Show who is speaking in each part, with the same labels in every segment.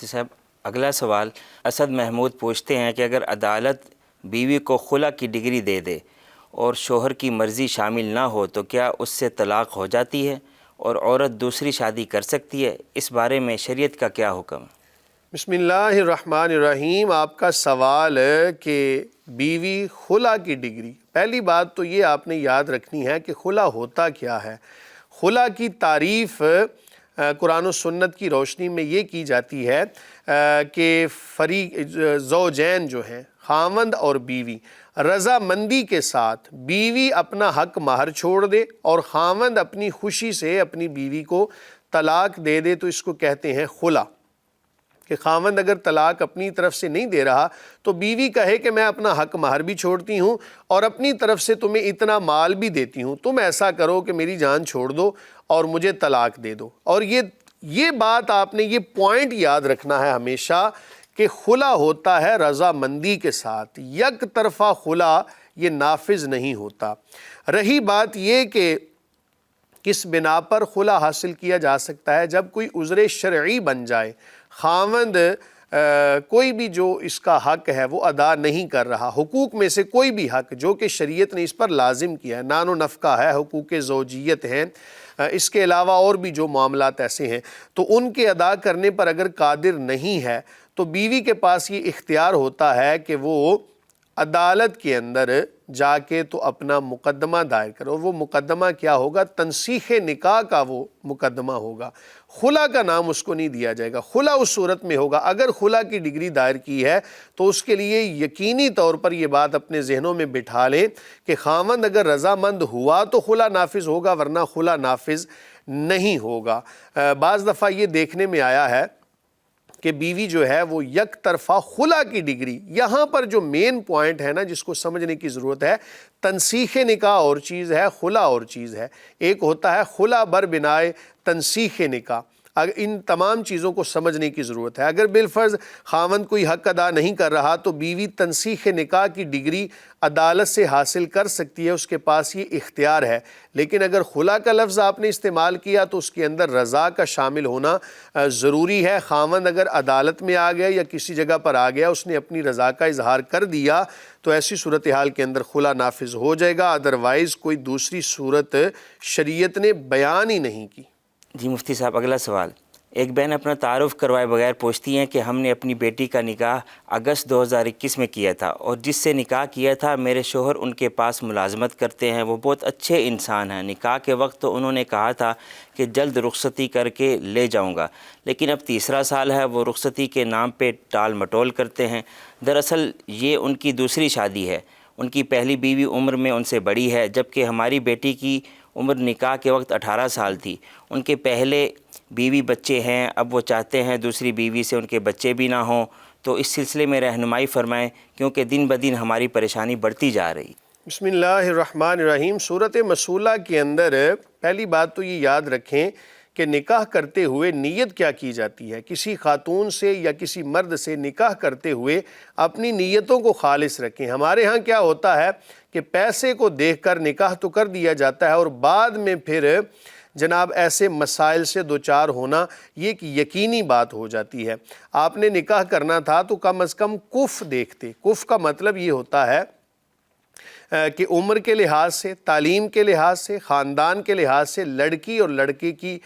Speaker 1: مفتی صاحب اگلا سوال اسد محمود پوچھتے ہیں کہ اگر عدالت بیوی کو خلا کی ڈگری دے دے اور شوہر کی مرضی شامل نہ ہو تو کیا اس سے طلاق ہو جاتی ہے اور عورت دوسری شادی کر سکتی ہے؟ اس بارے میں شریعت کا کیا حکم ہے؟
Speaker 2: بسم اللہ الرحمن الرحیم۔ آپ کا سوال ہے کہ بیوی خلا کی ڈگری، پہلی بات تو یہ آپ نے یاد رکھنی ہے کہ خلا ہوتا کیا ہے۔ خلا کی تعریف قرآن و سنت کی روشنی میں یہ کی جاتی ہے کہ زوجین جو ہیں خاوند اور بیوی رضامندی کے ساتھ بیوی اپنا حق مہر چھوڑ دے اور خاوند اپنی خوشی سے اپنی بیوی کو طلاق دے دے تو اس کو کہتے ہیں خلا۔ کہ خاوند اگر طلاق اپنی طرف سے نہیں دے رہا تو بیوی کہے کہ میں اپنا حق مہر بھی چھوڑتی ہوں اور اپنی طرف سے تمہیں اتنا مال بھی دیتی ہوں، تم ایسا کرو کہ میری جان چھوڑ دو اور مجھے طلاق دے دو۔ اور یہ بات آپ نے یہ پوائنٹ یاد رکھنا ہے ہمیشہ کہ خلا ہوتا ہے رضامندی کے ساتھ، یک طرفہ خلا یہ نافذ نہیں ہوتا۔ رہی بات یہ کہ کس بنا پر خلا حاصل کیا جا سکتا ہے، جب کوئی عذر شرعی بن جائے، خاوند کوئی بھی جو اس کا حق ہے وہ ادا نہیں کر رہا، حقوق میں سے کوئی بھی حق جو کہ شریعت نے اس پر لازم کیا ہے، نان و نفقہ ہے، حقوق زوجیت ہیں، اس کے علاوہ اور بھی جو معاملات ایسے ہیں، تو ان کے ادا کرنے پر اگر قادر نہیں ہے تو بیوی کے پاس یہ اختیار ہوتا ہے کہ وہ عدالت کے اندر جا کے تو اپنا مقدمہ دائر کرو۔ وہ مقدمہ کیا ہوگا؟ تنسیخ نکاح کا وہ مقدمہ ہوگا، خلا کا نام اس کو نہیں دیا جائے گا۔ خلا اس صورت میں ہوگا اگر خلا کی ڈگری دائر کی ہے تو اس کے لیے یقینی طور پر یہ بات اپنے ذہنوں میں بٹھا لیں کہ خاوند اگر رضامند ہوا تو خلا نافذ ہوگا، ورنہ خلا نافذ نہیں ہوگا۔ بعض دفعہ یہ دیکھنے میں آیا ہے کہ بیوی جو ہے وہ یک طرفہ خلا کی ڈگری، یہاں پر جو مین پوائنٹ ہے نا جس کو سمجھنے کی ضرورت ہے، تنسیخ نکاح اور چیز ہے، خلا اور چیز ہے۔ ایک ہوتا ہے خلا بر بنائے تنسیخ نکاح، ان تمام چیزوں کو سمجھنے کی ضرورت ہے۔ اگر بالفرض خاوند کوئی حق ادا نہیں کر رہا تو بیوی تنسیخ نکاح کی ڈگری عدالت سے حاصل کر سکتی ہے، اس کے پاس یہ اختیار ہے۔ لیکن اگر خلا کا لفظ آپ نے استعمال کیا تو اس کے اندر رضا کا شامل ہونا ضروری ہے۔ خاوند اگر عدالت میں آ گیا یا کسی جگہ پر آ گیا، اس نے اپنی رضا کا اظہار کر دیا تو ایسی صورتحال کے اندر خلا نافذ ہو جائے گا، ادروائز کوئی دوسری صورت شریعت نے بیان ہی نہیں کی۔
Speaker 1: جی مفتی صاحب اگلا سوال، ایک بہن اپنا تعارف کروائے بغیر پوچھتی ہیں کہ ہم نے اپنی بیٹی کا نکاح اگست 2021 میں کیا تھا اور جس سے نکاح کیا تھا میرے شوہر ان کے پاس ملازمت کرتے ہیں، وہ بہت اچھے انسان ہیں۔ نکاح کے وقت تو انہوں نے کہا تھا کہ جلد رخصتی کر کے لے جاؤں گا، لیکن اب تیسرا سال ہے وہ رخصتی کے نام پہ ٹال مٹول کرتے ہیں۔ دراصل یہ ان کی دوسری شادی ہے، ان کی پہلی بیوی عمر میں ان سے بڑی ہے، جبکہ ہماری بیٹی کی عمر نکاح کے وقت 18 سال تھی۔ ان کے پہلے بیوی بچے ہیں، اب وہ چاہتے ہیں دوسری بیوی سے ان کے بچے بھی نہ ہوں، تو اس سلسلے میں رہنمائی فرمائیں کیونکہ دن بدن ہماری پریشانی بڑھتی جا رہی۔
Speaker 2: بسم اللہ الرحمن الرحیم۔ سورۃ مسولہ کے اندر پہلی بات تو یہ یاد رکھیں کہ نکاح کرتے ہوئے نیت کیا کی جاتی ہے۔ کسی خاتون سے یا کسی مرد سے نکاح کرتے ہوئے اپنی نیتوں کو خالص رکھیں۔ ہمارے ہاں کیا ہوتا ہے کہ پیسے کو دیکھ کر نکاح تو کر دیا جاتا ہے اور بعد میں پھر جناب ایسے مسائل سے دوچار ہونا یہ ایک یقینی بات ہو جاتی ہے۔ آپ نے نکاح کرنا تھا تو کم از کم کف دیکھتے۔ کف کا مطلب یہ ہوتا ہے کہ عمر کے لحاظ سے، تعلیم کے لحاظ سے، خاندان کے لحاظ سے لڑکی اور لڑکے کی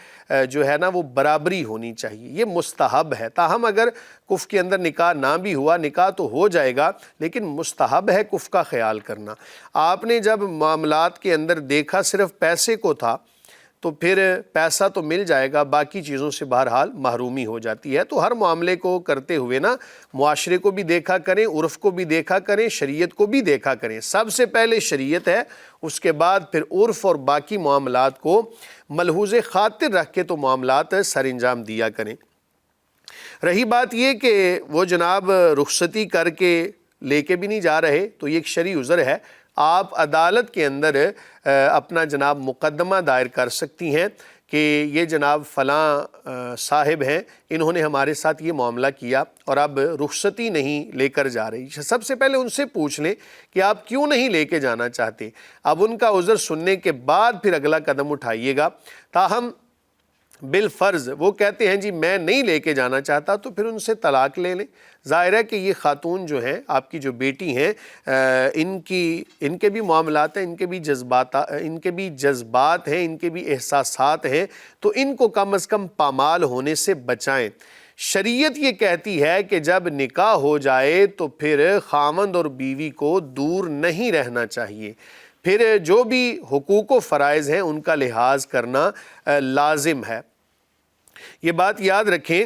Speaker 2: جو ہے نا وہ برابری ہونی چاہیے، یہ مستحب ہے۔ تاہم اگر کف کے اندر نکاح نہ بھی ہوا، نکاح تو ہو جائے گا لیکن مستحب ہے کف کا خیال کرنا۔ آپ نے جب معاملات کے اندر دیکھا صرف پیسے کو تھا تو پھر پیسہ تو مل جائے گا، باقی چیزوں سے بہرحال محرومی ہو جاتی ہے۔ تو ہر معاملے کو کرتے ہوئے نا معاشرے کو بھی دیکھا کریں، عرف کو بھی دیکھا کریں، شریعت کو بھی دیکھا کریں۔ سب سے پہلے شریعت ہے، اس کے بعد پھر عرف اور باقی معاملات کو ملحوظ خاطر رکھ کے تو معاملات سر انجام دیا کریں۔ رہی بات یہ کہ وہ جناب رخصتی کر کے لے کے بھی نہیں جا رہے تو یہ ایک شرعی عذر ہے، آپ عدالت کے اندر اپنا جناب مقدمہ دائر کر سکتی ہیں کہ یہ جناب فلاں صاحب ہیں، انہوں نے ہمارے ساتھ یہ معاملہ کیا اور اب رخصتی نہیں لے کر جا رہی۔ سب سے پہلے ان سے پوچھ لیں کہ آپ کیوں نہیں لے کے جانا چاہتے، اب ان کا عذر سننے کے بعد پھر اگلا قدم اٹھائیے گا۔ تاہم بالفرض وہ کہتے ہیں جی میں نہیں لے کے جانا چاہتا، تو پھر ان سے طلاق لے لیں۔ ظاہر ہے کہ یہ خاتون جو ہیں آپ کی جو بیٹی ہیں ان کے بھی معاملات ہیں، ان کے بھی جذبات ہیں، ان کے بھی احساسات ہیں، تو ان کو کم از کم پامال ہونے سے بچائیں۔ شریعت یہ کہتی ہے کہ جب نکاح ہو جائے تو پھر خاوند اور بیوی کو دور نہیں رہنا چاہیے، پھر جو بھی حقوق و فرائض ہیں ان کا لحاظ کرنا لازم ہے۔ یہ بات یاد رکھیں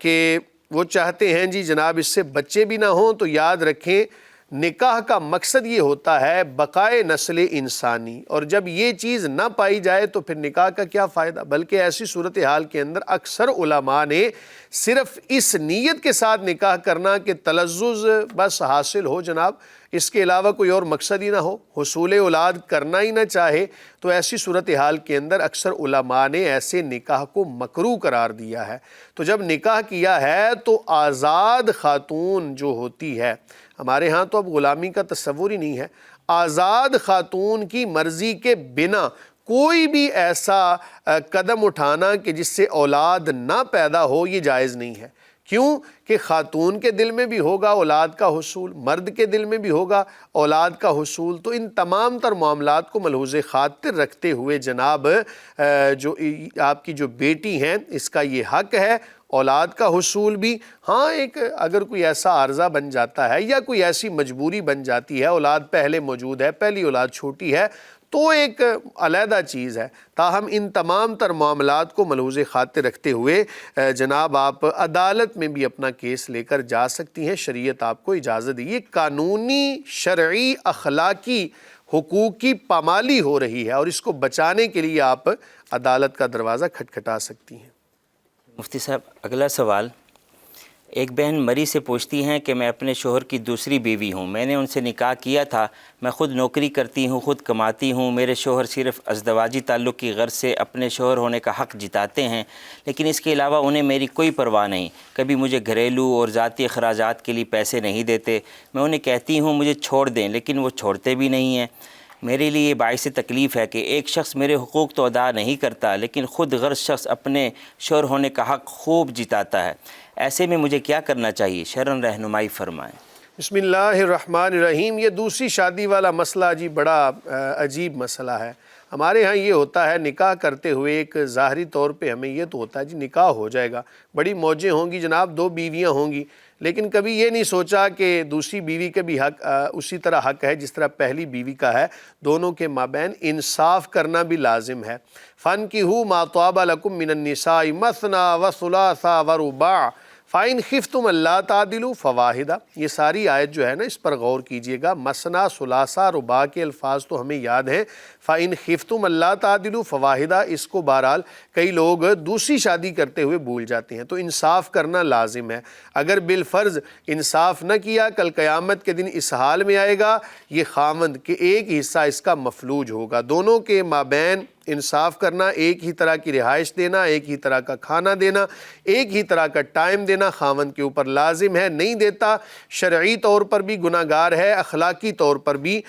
Speaker 2: کہ وہ چاہتے ہیں جی جناب اس سے بچے بھی نہ ہوں، تو یاد رکھیں نکاح کا مقصد یہ ہوتا ہے بقائے نسل انسانی، اور جب یہ چیز نہ پائی جائے تو پھر نکاح کا کیا فائدہ؟ بلکہ ایسی صورتحال کے اندر اکثر علماء نے صرف اس نیت کے ساتھ نکاح کرنا کہ تلذذ بس حاصل ہو جناب، اس کے علاوہ کوئی اور مقصد ہی نہ ہو، حصول اولاد کرنا ہی نہ چاہے، تو ایسی صورتحال کے اندر اکثر علماء نے ایسے نکاح کو مکروہ قرار دیا ہے۔ تو جب نکاح کیا ہے تو آزاد خاتون جو ہوتی ہے، ہمارے ہاں تو اب غلامی کا تصور ہی نہیں ہے، آزاد خاتون کی مرضی کے بنا کوئی بھی ایسا قدم اٹھانا کہ جس سے اولاد نہ پیدا ہو، یہ جائز نہیں ہے۔ کیوں کہ خاتون کے دل میں بھی ہوگا اولاد کا حصول، مرد کے دل میں بھی ہوگا اولاد کا حصول، تو ان تمام تر معاملات کو ملحوظ خاطر رکھتے ہوئے جناب جو آپ کی جو بیٹی ہیں اس کا یہ حق ہے اولاد کا حصول بھی۔ ہاں ایک اگر کوئی ایسا عارضہ بن جاتا ہے یا کوئی ایسی مجبوری بن جاتی ہے، اولاد پہلے موجود ہے، پہلی اولاد چھوٹی ہے، تو ایک علیحدہ چیز ہے۔ تاہم ان تمام تر معاملات کو ملحوظ خاطر رکھتے ہوئے جناب آپ عدالت میں بھی اپنا کیس لے کر جا سکتی ہیں، شریعت آپ کو اجازت دی۔ یہ قانونی، شرعی، اخلاقی حقوق کی پامالی ہو رہی ہے، اور اس کو بچانے کے لیے آپ عدالت کا دروازہ کھٹکھٹا سکتی ہیں۔
Speaker 1: مفتی صاحب اگلا سوال، ایک بہن مری سے پوچھتی ہیں کہ میں اپنے شوہر کی دوسری بیوی ہوں، میں نے ان سے نکاح کیا تھا، میں خود نوکری کرتی ہوں، خود کماتی ہوں، میرے شوہر صرف ازدواجی تعلق کی غرض سے اپنے شوہر ہونے کا حق جتاتے ہیں، لیکن اس کے علاوہ انہیں میری کوئی پرواہ نہیں، کبھی مجھے گھریلو اور ذاتی اخراجات کے لیے پیسے نہیں دیتے، میں انہیں کہتی ہوں مجھے چھوڑ دیں لیکن وہ چھوڑتے بھی نہیں ہیں۔ میرے لیے یہ باعث تکلیف ہے کہ ایک شخص میرے حقوق تو ادا نہیں کرتا لیکن خود غرض شخص اپنے شوہر ہونے کا حق خوب جتاتا ہے، ایسے میں مجھے کیا کرنا چاہیے؟ شرعاً رہنمائی فرمائیں۔
Speaker 2: بسم اللہ الرحمن الرحیم۔ یہ دوسری شادی والا مسئلہ جی بڑا عجیب مسئلہ ہے۔ ہمارے ہاں یہ ہوتا ہے نکاح کرتے ہوئے ایک ظاہری طور پہ ہمیں یہ تو ہوتا ہے جی نکاح ہو جائے گا، بڑی موجیں ہوں گی جناب، 2 بیویاں ہوں گی، لیکن کبھی یہ نہیں سوچا کہ دوسری بیوی کا بھی حق اسی طرح حق ہے جس طرح پہلی بیوی کا ہے، دونوں کے مابین انصاف کرنا بھی لازم ہے۔ فَانْكِحُوا مَا طَابَ لَكُم مِّنَ النِّسَاءِ مَثْنَىٰ وَثُلَاثَ وَرُبَاعَ فَإِنْ خِفْتُمْ أَلَّا تَعْدِلُوا فَوَاحِدَةً۔ یہ ساری آیت جو ہے نا اس پر غور کیجئے گا، مثنا، ثلاثہ، رباع کے الفاظ تو ہمیں یاد ہیں، فَإِنْ خِفْتُمْ أَلَّا تَعْدِلُوا فَوَاحِدَةً، اس کو بہرحال کئی لوگ دوسری شادی کرتے ہوئے بھول جاتے ہیں، تو انصاف کرنا لازم ہے۔ اگر بالفرض انصاف نہ کیا، کل قیامت کے دن اس حال میں آئے گا یہ خاوند کہ ایک حصہ اس کا مفلوج ہوگا۔ دونوں کے مابین انصاف کرنا، ایک ہی طرح کی رہائش دینا، ایک ہی طرح کا کھانا دینا، ایک ہی طرح کا ٹائم دینا خاوند کے اوپر لازم ہے۔ نہیں دیتا شرعی طور پر بھی گناہ گار ہے، اخلاقی طور پر بھی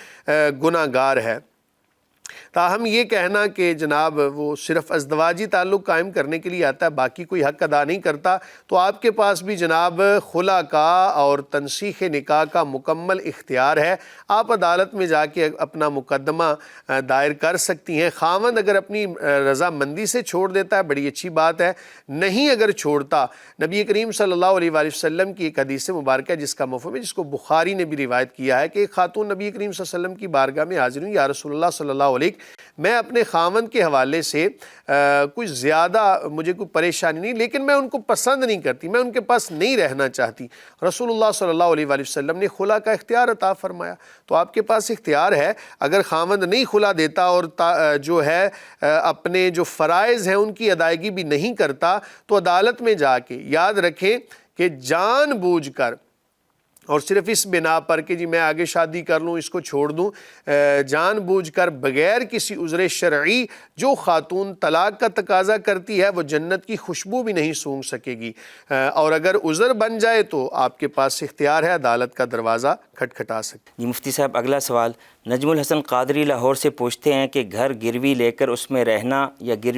Speaker 2: گناہ گار ہے۔ تاہم یہ کہنا کہ جناب وہ صرف ازدواجی تعلق قائم کرنے کے لیے آتا ہے، باقی کوئی حق ادا نہیں کرتا، تو آپ کے پاس بھی جناب خلا کا اور تنسیخ نکاح کا مکمل اختیار ہے، آپ عدالت میں جا کے اپنا مقدمہ دائر کر سکتی ہیں۔ خاوند اگر اپنی رضامندی سے چھوڑ دیتا ہے بڑی اچھی بات ہے، نہیں اگر چھوڑتا، نبی کریم صلی اللہ علیہ وآلہ وسلم کی ایک حدیث مبارکہ جس کا مفہوم ہے، جس کو بخاری نے بھی روایت کیا ہے کہ ایک خاتون نبی کریم صلی اللہ علیہ وسلم کی بارگاہ میں حاضر ہوئی، یا رسول اللہ صلی اللہ علیہ، میں اپنے خاوند کے حوالے سے کوئی زیادہ مجھے کوئی پریشانی نہیں، لیکن میں ان کو پسند نہیں کرتی، میں ان کے پاس نہیں رہنا چاہتی۔ رسول اللہ صلی اللہ علیہ وآلہ وسلم نے خلا کا اختیار عطا فرمایا، تو آپ کے پاس اختیار ہے، اگر خاوند نہیں خلا دیتا اور جو ہے اپنے جو فرائض ہیں ان کی ادائیگی بھی نہیں کرتا، تو عدالت میں جا کے یاد رکھیں کہ جان بوجھ کر اور صرف اس بنا پر کہ جی میں آگے شادی کر لوں، اس کو چھوڑ دوں، جان بوجھ کر بغیر کسی عذر شرعی جو خاتون طلاق کا تقاضا کرتی ہے وہ جنت کی خوشبو بھی نہیں سونگھ سکے گی، اور اگر عذر بن جائے تو آپ کے پاس اختیار ہے عدالت کا دروازہ کھٹکھٹا سکتے۔
Speaker 1: جی مفتی صاحب اگلا سوال، نجم الحسن قادری لاہور سے پوچھتے ہیں کہ گھر گروی لے کر اس میں رہنا یا گروی